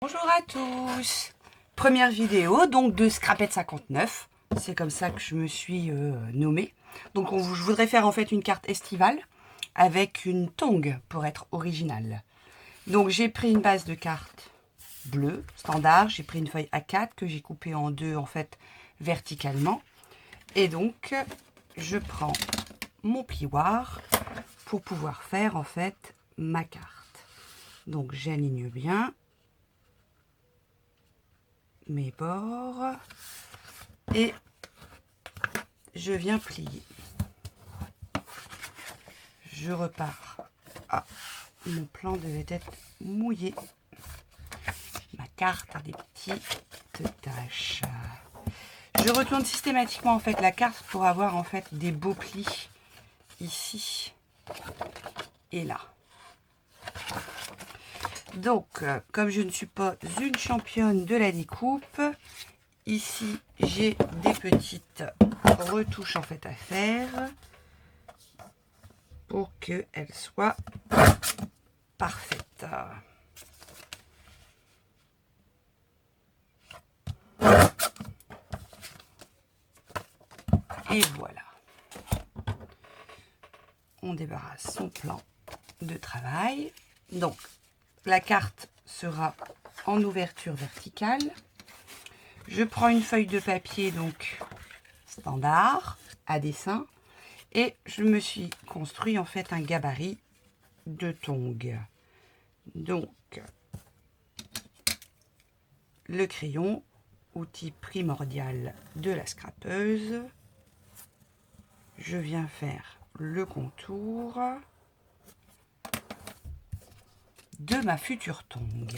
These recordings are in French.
Bonjour à tous. Première vidéo donc de Scrapette 59. C'est comme ça que je me suis nommée. Donc je voudrais faire en fait une carte estivale avec une tongue pour être originale. Donc j'ai pris une base de cartes bleue standard. J'ai pris une feuille A4 que j'ai coupée en deux en fait verticalement. Et donc je prends mon plioir pour pouvoir faire en fait ma carte. Donc j'aligne bien mes bords et je viens plier. Je repars. Ah, mon plan devait être mouillé. Ma carte a des petites taches. Je retourne systématiquement en fait la carte pour avoir en fait des beaux plis ici et là. Donc, comme je ne suis pas une championne de la découpe, ici j'ai des petites retouches en fait à faire pour qu'elles soient parfaites. Et voilà. On débarrasse son plan de travail. Donc, la carte sera en ouverture verticale. Je prends une feuille de papier donc standard à dessin et je me suis construit en fait un gabarit de tongs. Donc, le crayon, outil primordial de la scrapeuse. Je viens faire le contour de ma future tongue.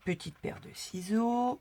Petite paire de ciseaux.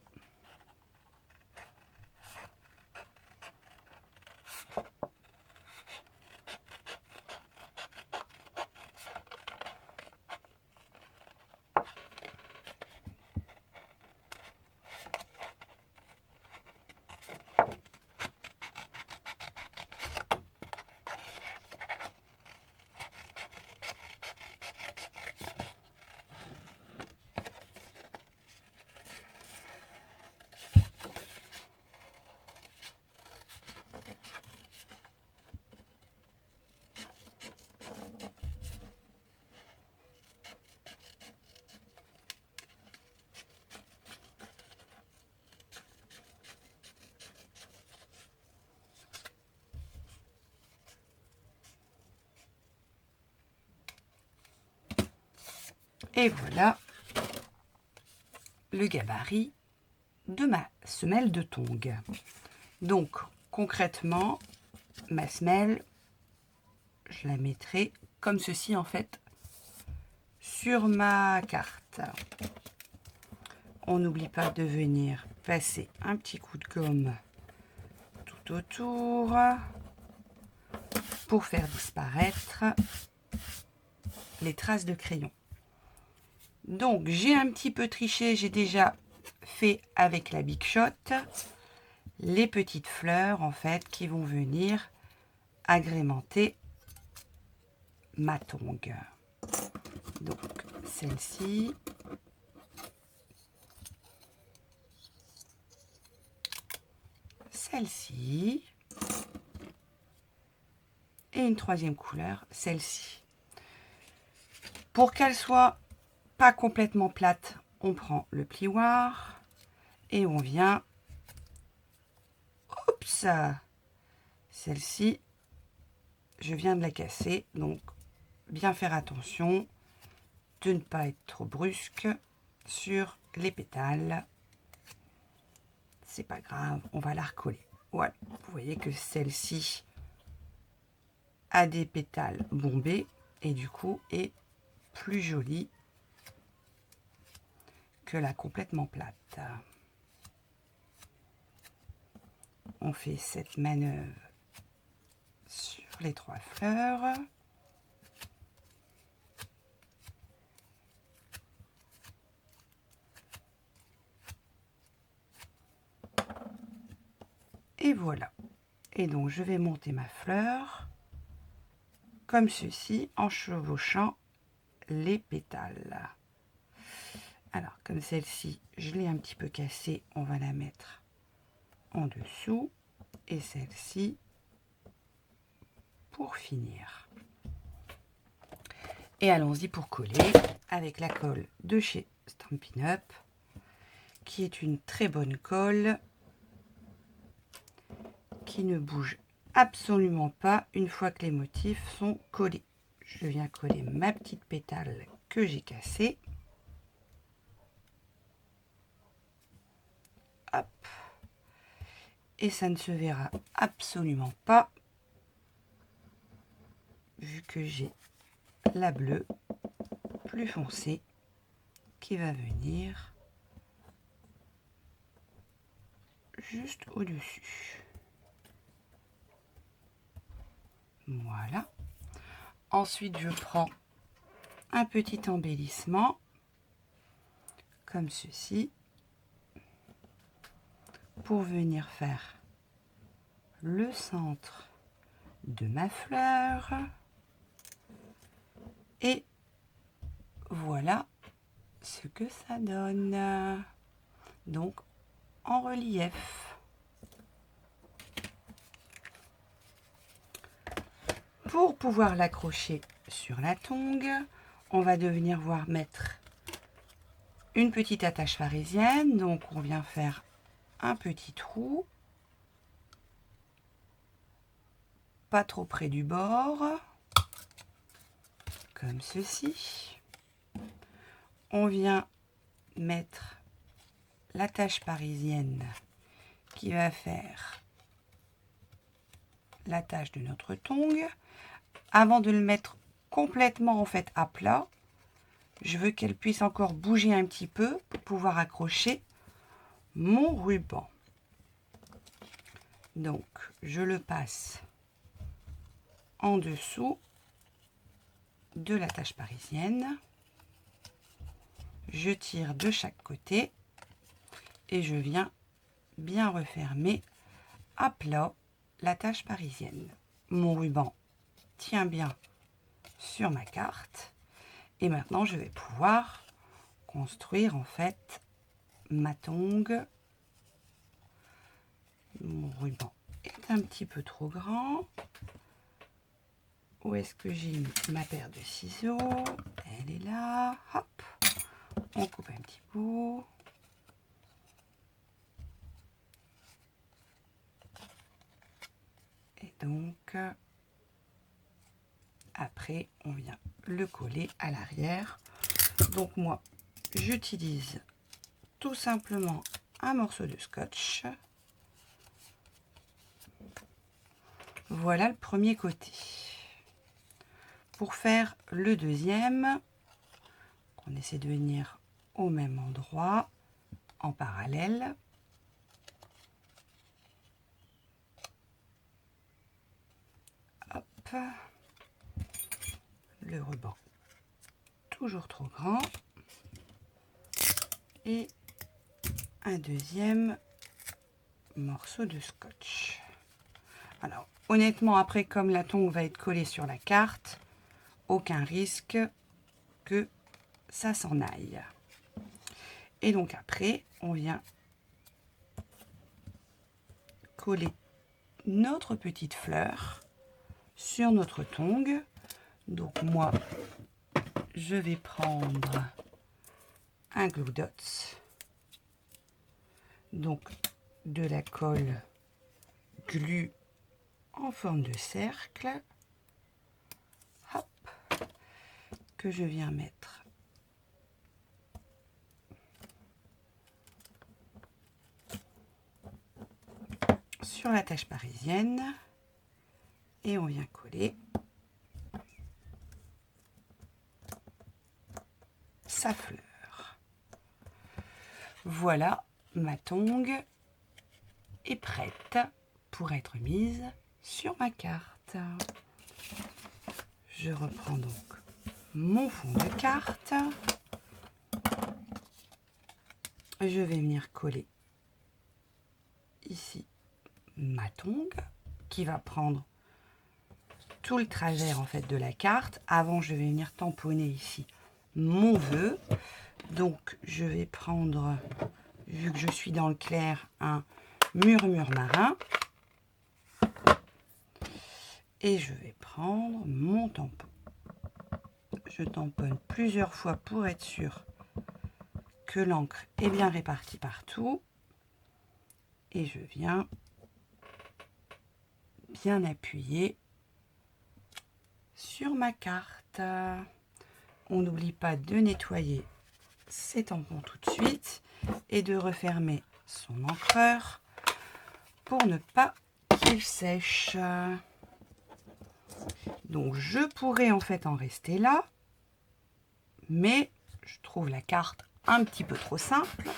Et voilà le gabarit de ma semelle de tongs. Donc concrètement, ma semelle, je la mettrai comme ceci en fait sur ma carte. On n'oublie pas de venir passer un petit coup de gomme tout autour pour faire disparaître les traces de crayon. Donc j'ai un petit peu triché, j'ai déjà fait avec la Big Shot les petites fleurs en fait qui vont venir agrémenter ma tongue. Donc celle-ci, celle-ci et une troisième couleur, celle-ci. Pour qu'elle soit pas complètement plate, on prend le plioir et on vient, oups, celle-ci, je viens de la casser, donc bien faire attention de ne pas être trop brusque sur les pétales. C'est pas grave, on va la recoller. Voilà, vous voyez que celle-ci a des pétales bombés et du coup est plus jolie que la complètement plate. On fait cette manœuvre sur les trois fleurs. Et voilà. Et donc je vais monter ma fleur comme ceci en chevauchant les pétales. Alors, comme celle-ci, je l'ai un petit peu cassée, on va la mettre en dessous. Et celle-ci, pour finir. Et allons-y pour coller avec la colle de chez Stampin' Up, qui est une très bonne colle, qui ne bouge absolument pas une fois que les motifs sont collés. Je viens coller ma petite pétale que j'ai cassée. Hop. Et ça ne se verra absolument pas, vu que j'ai la bleue plus foncée qui va venir juste au-dessus. Voilà. Ensuite, je prends un petit embellissement, comme ceci, pour venir faire le centre de ma fleur. Et voilà ce que ça donne. Donc, en relief. Pour pouvoir l'accrocher sur la tongue, on va devenir voir mettre une petite attache parisienne. Donc, on vient faire un petit trou, pas trop près du bord, comme ceci. On vient mettre l'attache parisienne qui va faire l'attache de notre tongue. Avant de le mettre complètement en fait à plat, je veux qu'elle puisse encore bouger un petit peu pour pouvoir accrocher mon ruban. Donc je le passe en dessous de l'attache parisienne, je tire de chaque côté et je viens bien refermer à plat l'attache parisienne. Mon ruban tient bien sur ma carte et maintenant je vais pouvoir construire en fait ma tongue. Mon ruban est un petit peu trop grand. Où est-ce que j'ai mis ma paire de ciseaux? Elle est là. Hop, on coupe un petit bout. Et donc, après, on vient le coller à l'arrière. Donc moi, j'utilise tout simplement un morceau de scotch. Voilà le premier côté. Pour faire le deuxième, on essaie de venir au même endroit, en parallèle. Hop. Le ruban, toujours trop grand. Et un deuxième morceau de scotch. Alors, honnêtement, après, comme la tongue va être collée sur la carte, aucun risque que ça s'en aille. Et donc après, on vient coller notre petite fleur sur notre tongue. Donc moi, je vais prendre un Glue Dots, donc de la colle glu en forme de cercle, hop, que je viens mettre sur l'attache parisienne et on vient coller sa fleur. Voilà, ma tongue est prête pour être mise sur ma carte. Je reprends donc mon fond de carte. Je vais venir coller ici ma tongue qui va prendre tout le travers en fait de la carte. Avant, je vais venir tamponner ici mon vœu. Donc je vais prendre, vu que je suis dans le clair, un murmure marin. Et je vais prendre mon tampon. Je tamponne plusieurs fois pour être sûr que l'encre est bien répartie partout. Et je viens bien appuyer sur ma carte. On n'oublie pas de nettoyer ses tampons tout de suite et de refermer son encreur pour ne pas qu'il sèche. Donc je pourrais en fait en rester là, mais je trouve la carte un petit peu trop simple.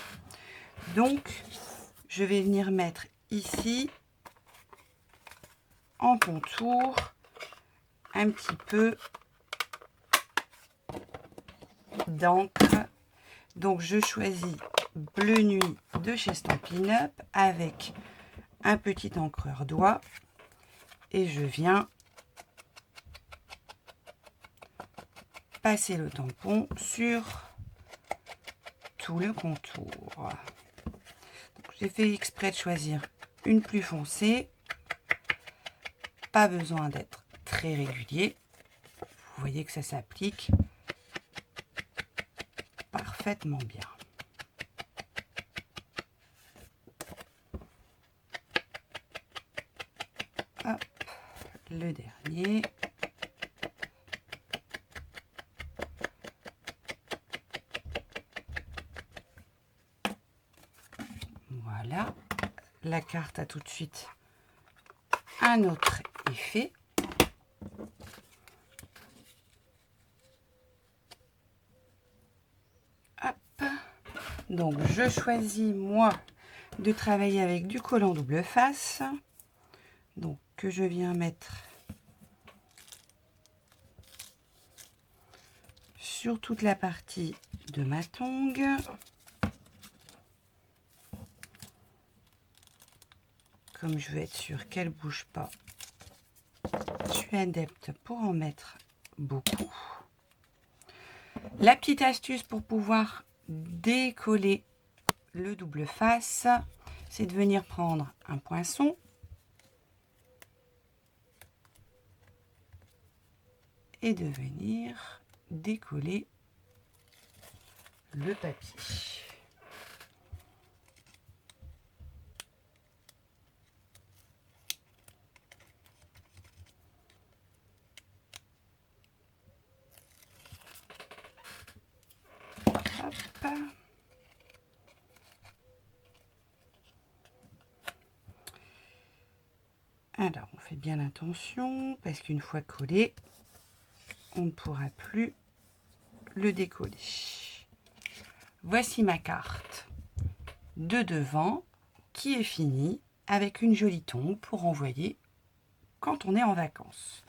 Donc je vais venir mettre ici en contour un petit peu d'encre. Donc je choisis Bleu Nuit de chez Stampin' Up avec un petit encreur doigt et je viens passer le tampon sur tout le contour. J'ai fait exprès de choisir une plus foncée. Pas besoin d'être très régulier. Vous voyez que ça s'applique parfaitement bien. Hop, le dernier. Voilà, la carte a tout de suite un autre effet. Hop. Donc je choisis moi de travailler avec du collant double face. Donc que je viens mettre sur toute la partie de ma tongue. Comme je veux être sûre qu'elle ne bouge pas, je suis adepte pour en mettre beaucoup. La petite astuce pour pouvoir décoller le double face, c'est de venir prendre un poinçon et de venir décoller le papier. Hop. Alors, on fait bien attention parce qu'une fois collé, on ne pourra plus le décoller. Voici ma carte de devant qui est finie avec une jolie tombe pour envoyer quand on est en vacances.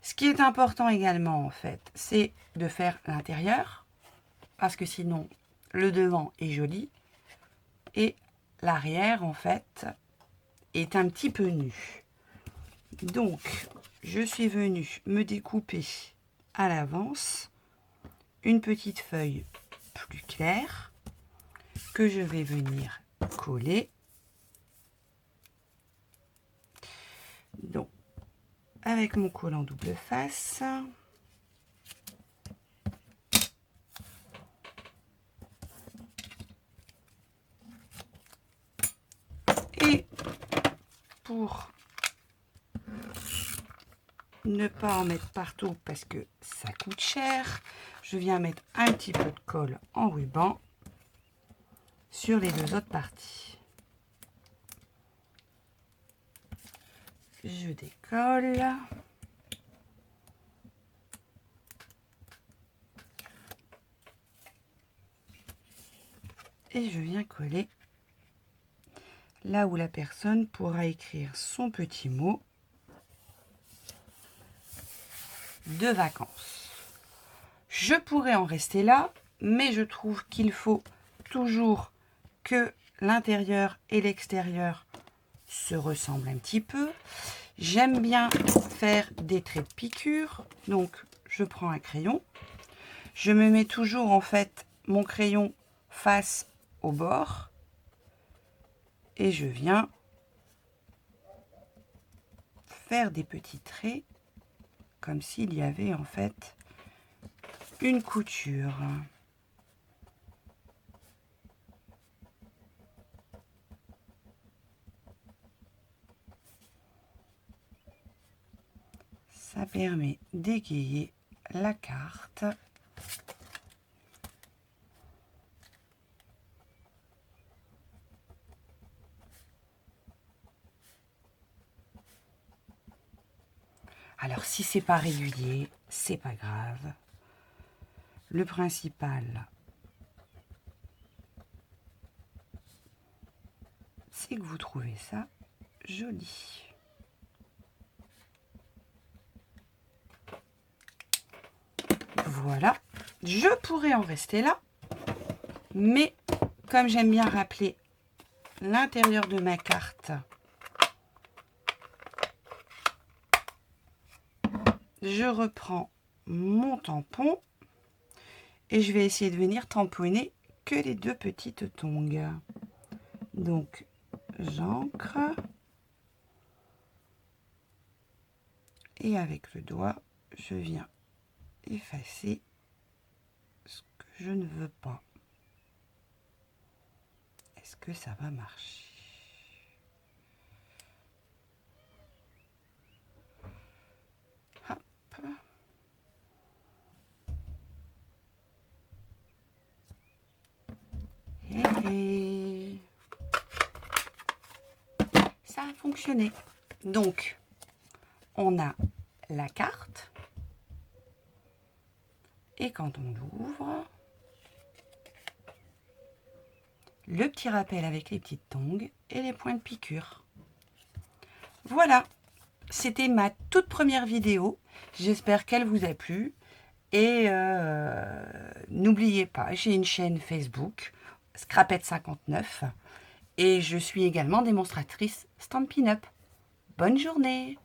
Ce qui est important également en fait, c'est de faire l'intérieur parce que sinon le devant est joli et l'arrière en fait est un petit peu nu. Donc je suis venue me découper à l'avance une petite feuille plus claire que je vais venir coller. Donc avec mon collant double face, et pour ne pas en mettre partout parce que ça coûte cher, je viens mettre un petit peu de colle en ruban sur les deux autres parties. Je décolle. Et je viens coller là où la personne pourra écrire son petit mot de vacances. Je pourrais en rester là, mais je trouve qu'il faut toujours que l'intérieur et l'extérieur se ressemblent un petit peu. J'aime bien faire des traits de piqûre, donc je prends un crayon. Je me mets toujours en fait mon crayon face au bord et je viens faire des petits traits comme s'il y avait en fait une couture. Ça permet d'égayer la carte. Alors si c'est pas régulier, c'est pas grave. Le principal, c'est que vous trouvez ça joli. Voilà, je pourrais en rester là, mais comme j'aime bien rappeler l'intérieur de ma carte, je reprends mon tampon et je vais essayer de venir tamponner que les deux petites tongs. Donc j'ancre et avec le doigt, je viens effacer ce que je ne veux pas. Est-ce que ça va marcher? Hop. Et ça a fonctionné. Donc, on a la carte. Et quand on l'ouvre, le petit rappel avec les petites tongs et les points de piqûre. Voilà, c'était ma toute première vidéo. J'espère qu'elle vous a plu. Et n'oubliez pas, j'ai une chaîne Facebook, Scrapette59. Et je suis également démonstratrice Stampin' Up. Bonne journée!